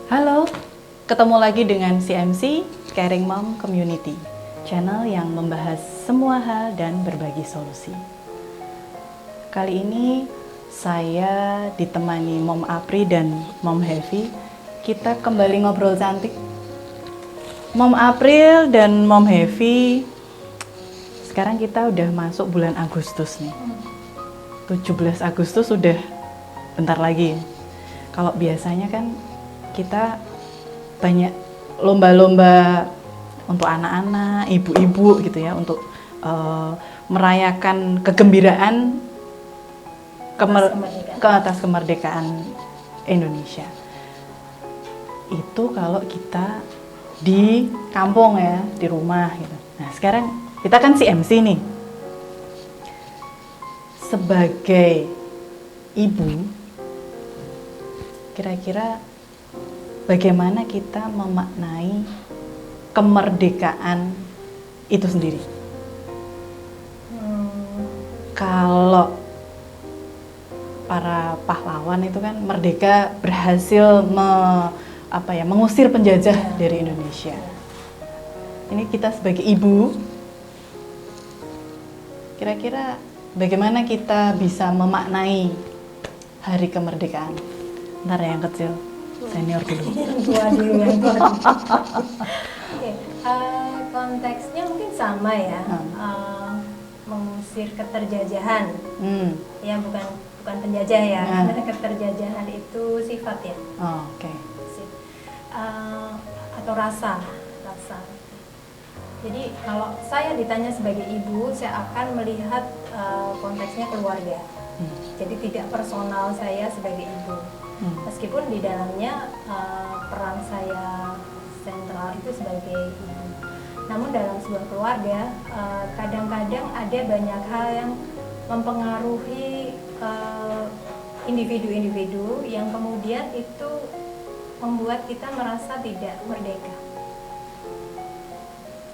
Halo, ketemu lagi dengan CMC, Caring Mom Community, channel yang membahas semua hal dan berbagi solusi. Kali ini saya ditemani Mom Apri dan Mom Heavy. Kita kembali ngobrol cantik. Mom April dan Mom Heavy, sekarang kita udah masuk bulan Agustus nih. 17 Agustus sudah bentar lagi. Kalau biasanya kan kita banyak lomba-lomba untuk anak-anak, ibu-ibu gitu ya, untuk merayakan kegembiraan ke atas kemerdekaan Indonesia. Itu kalau kita di kampung ya, di rumah gitu. Nah sekarang kita kan CMC nih, sebagai ibu, kira-kira bagaimana kita memaknai kemerdekaan itu sendiri? Kalau para pahlawan itu kan merdeka, berhasil mengusir penjajah dari Indonesia. Ini kita sebagai ibu, kira-kira bagaimana kita bisa memaknai hari kemerdekaan? Ntar yang kecil, senior dulu. Yang tua. Oke, konteksnya mungkin sama ya, mengusir keterjajahan. Ya bukan penjajah ya, karena keterjajahan itu sifat ya. Oke. Atau rasa. Jadi kalau saya ditanya sebagai ibu, saya akan melihat konteksnya keluarga. Jadi tidak personal saya sebagai ibu. Meskipun di dalamnya peran saya sentral itu sebagai ibu. Namun dalam sebuah keluarga, kadang-kadang ada banyak hal yang mempengaruhi individu-individu yang kemudian itu membuat kita merasa tidak merdeka.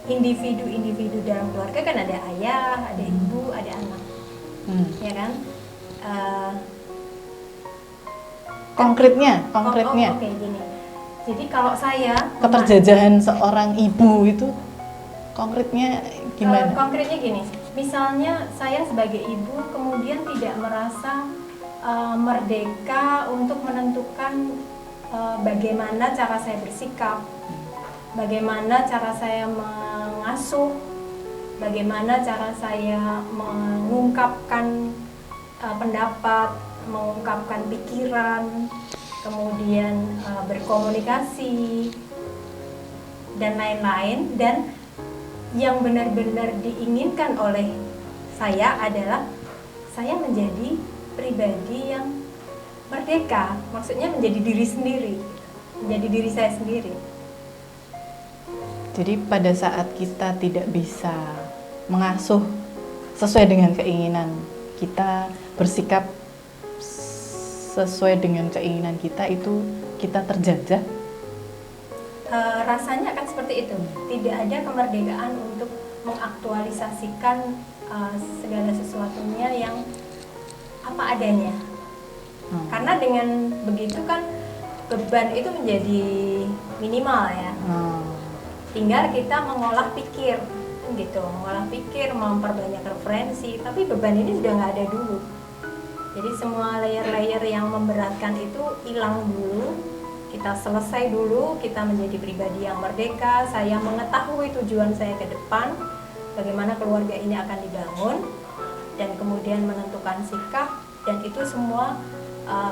Individu-individu dalam keluarga kan ada ayah, ada ibu, ada anak, ya kan? Konkretnya. Oke, gini. Jadi kalau saya keterjajahan seorang ibu itu konkretnya gimana? Konkretnya gini, misalnya saya sebagai ibu kemudian tidak merasa merdeka untuk menentukan bagaimana cara saya bersikap, bagaimana cara saya mengasuh, bagaimana cara saya mengungkapkan pendapat, mengungkapkan pikiran, kemudian berkomunikasi dan lain-lain. Dan yang benar-benar diinginkan oleh saya adalah saya menjadi pribadi yang merdeka, maksudnya menjadi diri sendiri, menjadi diri saya sendiri. Jadi pada saat kita tidak bisa mengasuh sesuai dengan keinginan kita, bersikap sesuai dengan keinginan kita, itu kita terjajah. Rasanya akan seperti itu. Tidak ada kemerdekaan untuk mengaktualisasikan segala sesuatunya yang apa adanya. Karena dengan begitu kan beban itu menjadi minimal ya. Tinggal kita mengolah pikir, gitu, mengolah pikir, memperbanyak referensi. Tapi beban ini sudah nggak ada dulu. Jadi semua layer-layer yang memberatkan itu hilang dulu. Kita selesai dulu, kita menjadi pribadi yang merdeka. Saya mengetahui tujuan saya ke depan, bagaimana keluarga ini akan dibangun, dan kemudian menentukan sikap. Dan itu semua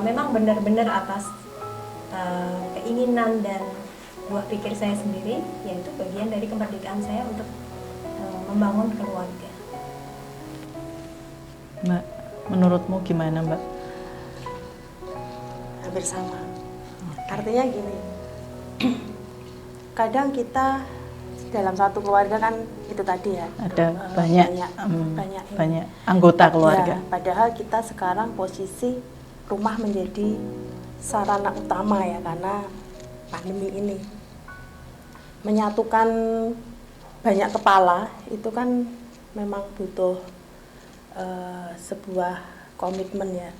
memang benar-benar atas keinginan dan buah pikir saya sendiri, yaitu bagian dari kemerdekaan saya untuk membangun keluarga. Mbak, menurutmu gimana, Mbak? Hampir sama. Artinya gini, kadang kita dalam satu keluarga kan itu tadi ya, ada banyak anggota keluarga. Ya, padahal kita sekarang posisi rumah menjadi sarana utama ya, karena pandemi ini menyatukan banyak kepala itu kan memang butuh sebuah komitmen ya.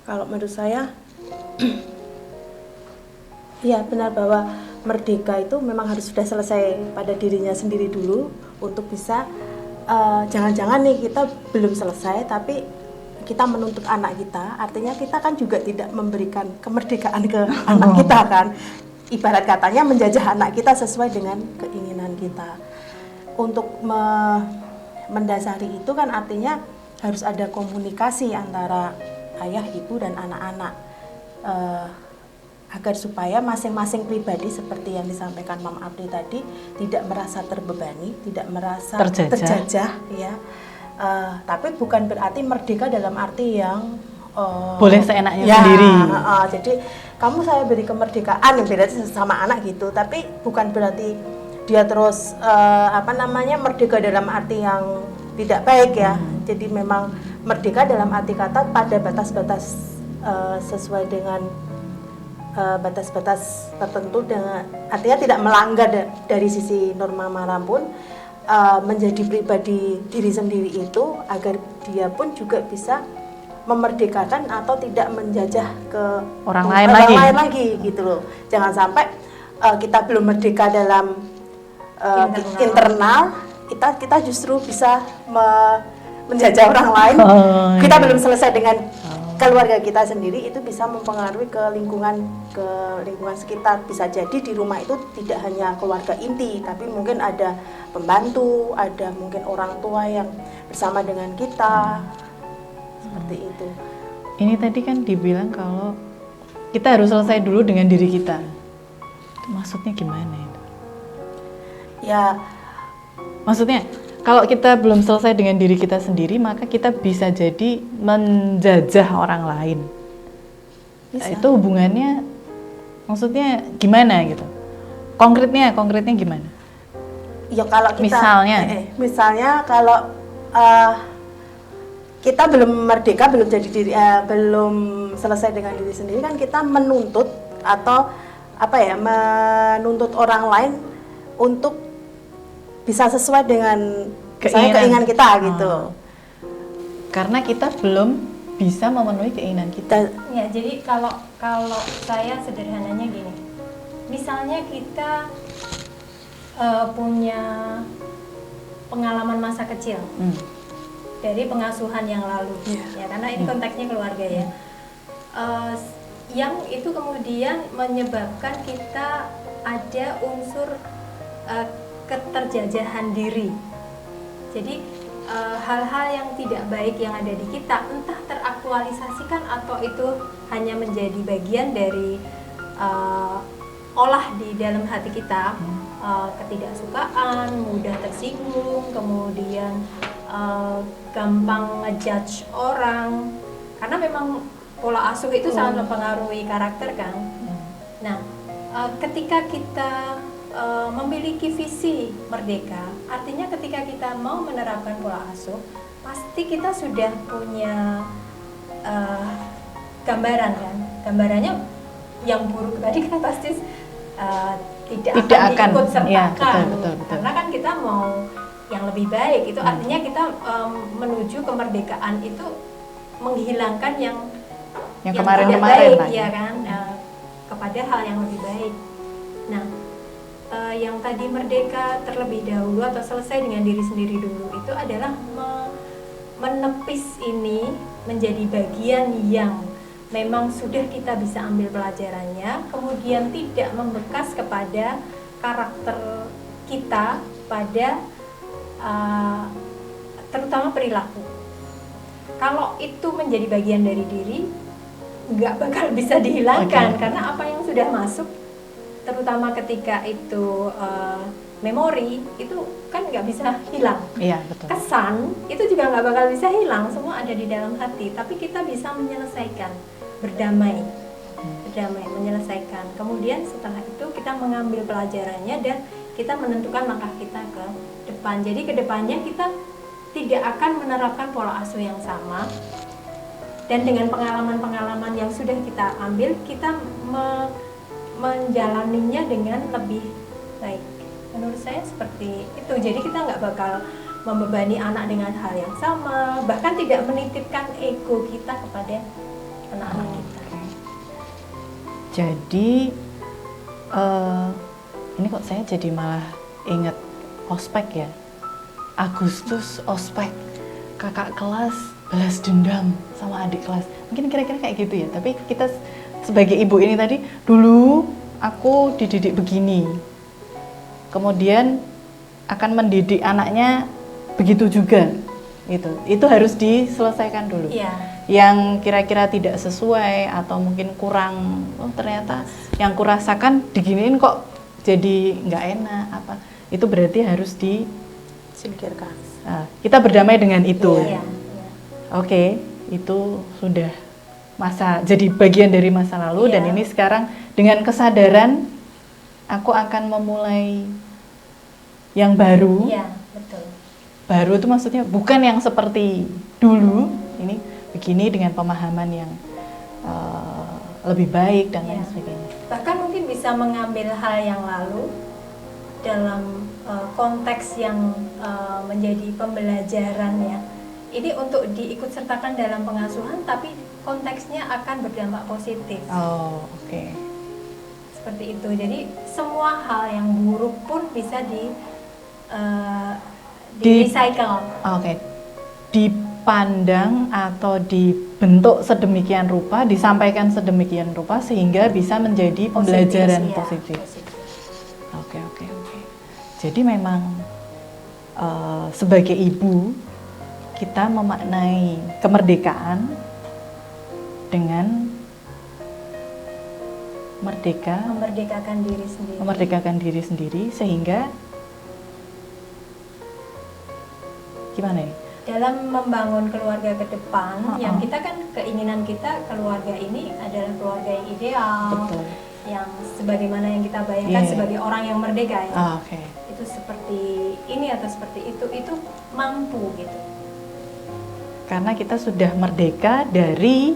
Kalau menurut saya Iya benar bahwa merdeka itu memang harus sudah selesai pada dirinya sendiri dulu untuk bisa jangan-jangan nih kita belum selesai tapi kita menuntut anak kita, artinya kita kan juga tidak memberikan kemerdekaan ke anak kita kan, ibarat katanya menjajah anak kita sesuai dengan keinginan kita. Untuk mendasari itu kan artinya harus ada komunikasi antara ayah, ibu dan anak-anak. Agar supaya masing-masing pribadi seperti yang disampaikan Mam Apri tadi tidak merasa terbebani, tidak merasa terjajah ya. Tapi bukan berarti merdeka dalam arti yang boleh seenaknya ya, sendiri. Jadi kamu saya beri kemerdekaan berarti sama anak gitu, tapi bukan berarti dia terus merdeka dalam arti yang tidak baik ya. Jadi memang merdeka dalam arti kata pada batas-batas sesuai dengan batas-batas tertentu, dengan artinya tidak melanggar dari sisi norma moral pun, menjadi pribadi diri sendiri itu agar dia pun juga bisa memerdekakan atau tidak menjajah ke orang lain lagi gitu loh. Jangan sampai kita belum merdeka dalam internal kita justru bisa menjajah orang lain. Kita belum selesai dengan keluarga kita sendiri, itu bisa mempengaruhi ke lingkungan sekitar. Bisa jadi di rumah itu tidak hanya keluarga inti, tapi mungkin ada pembantu, ada mungkin orang tua yang bersama dengan kita, seperti itu. Ini tadi kan dibilang kalau kita harus selesai dulu dengan diri kita. Itu maksudnya gimana itu? Ya, maksudnya kalau kita belum selesai dengan diri kita sendiri, maka kita bisa jadi menjajah orang lain. Bisa. Itu hubungannya, maksudnya gimana gitu? Konkretnya gimana? Ya kalau kita, misalnya kalau kita belum merdeka, belum jadi diri, belum selesai dengan diri sendiri kan kita menuntut atau menuntut orang lain untuk bisa sesuai dengan keinginan kita gitu. Karena kita belum bisa memenuhi keinginan kita. Ya, jadi kalau saya sederhananya gini. Misalnya kita punya pengalaman masa kecil dari pengasuhan yang lalu, ya karena ini konteksnya keluarga ya. Yang itu kemudian menyebabkan kita ada unsur keterjajahan diri. Jadi hal-hal yang tidak baik yang ada di kita entah teraktualisasikan atau itu hanya menjadi bagian dari olah di dalam hati kita, ketidaksukaan, mudah tersinggung, kemudian gampang ngejudge orang, karena memang pola asuh itu sangat mempengaruhi karakter kan. Nah, ketika kita memiliki visi merdeka, artinya ketika kita mau menerapkan pola asuh, pasti kita sudah punya gambaran kan. Gambarannya yang buruk tadi kan pasti tidak akan diikut sertakan, betul. Karena kan kita mau yang lebih baik. Itu artinya kita menuju kemerdekaan itu menghilangkan yang kemarin-kemarin baik, ya kan, kepada hal yang lebih baik. Nah, yang tadi merdeka terlebih dahulu atau selesai dengan diri sendiri dulu itu adalah menepis ini menjadi bagian yang memang sudah kita bisa ambil pelajarannya, kemudian tidak membekas kepada karakter kita pada terutama perilaku. Kalau itu menjadi bagian dari diri, nggak bakal bisa dihilangkan, karena apa yang sudah masuk, terutama ketika itu memori, itu kan nggak bisa hilang. Iya, betul. Kesan itu juga nggak bakal bisa hilang, semua ada di dalam hati. Tapi kita bisa menyelesaikan, berdamai, menyelesaikan. Kemudian setelah itu kita mengambil pelajarannya dan kita menentukan langkah kita ke depan. Jadi ke depannya kita tidak akan menerapkan pola asuh yang sama. Dan dengan pengalaman-pengalaman yang sudah kita ambil, kita menjalaninya dengan lebih baik. Menurut saya seperti itu. Jadi kita nggak bakal membebani anak dengan hal yang sama, bahkan tidak menitipkan ego kita kepada anak-anak kita. Jadi Ini kok saya jadi malah inget ospek ya. Agustus ospek, kakak kelas balas dendam sama adik kelas. Mungkin kira-kira kayak gitu ya. Tapi kita sebagai ibu ini tadi, dulu aku dididik begini. Kemudian akan mendidik anaknya begitu juga. Itu harus diselesaikan dulu. Iya. Yang kira-kira tidak sesuai atau mungkin kurang, ternyata yang kurasakan diginiin kok jadi nggak enak apa. Itu berarti harus Singkirkan. kita berdamai dengan itu. Iya. Oke, itu sudah jadi bagian dari masa lalu. Iya. Dan ini sekarang dengan kesadaran aku akan memulai yang baru. Iya, betul. Baru itu maksudnya bukan yang seperti dulu, ini begini dengan pemahaman yang lebih baik dan lain Iya. sebagainya. Bahkan mungkin bisa mengambil hal yang lalu dalam konteks yang menjadi pembelajaran ya. Ini untuk diikut sertakan dalam pengasuhan, tapi konteksnya akan berdampak positif. Oh, oke. Seperti itu. Jadi semua hal yang buruk pun bisa di recycle. Oke. Dipandang atau dibentuk sedemikian rupa, disampaikan sedemikian rupa sehingga bisa menjadi pembelajaran positif. Oke. Jadi memang sebagai ibu kita memaknai kemerdekaan dengan memerdekakan diri sendiri sehingga gimana ya? Dalam membangun keluarga ke depan, yang kita kan keinginan kita keluarga ini adalah keluarga yang ideal. Betul. Yang sebagaimana yang kita bayangkan sebagai orang yang merdeka ya. Oke. Itu seperti ini atau seperti itu mampu gitu. Karena kita sudah merdeka dari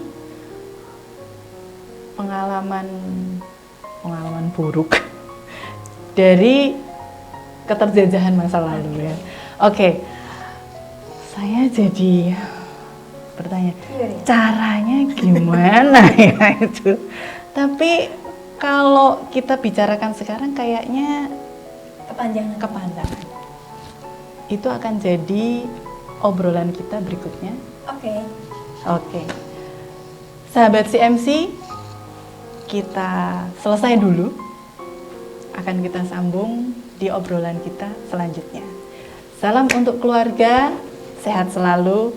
pengalaman buruk dari keterjajahan masa lalu ya. Oke. Saya jadi bertanya, caranya gimana ya itu? Tapi kalau kita bicarakan sekarang kayaknya kepanjangan. Itu akan jadi obrolan kita berikutnya. Oke. Sahabat CMC, kita selesai dulu. Akan kita sambung di obrolan kita selanjutnya. Salam untuk keluarga, sehat selalu.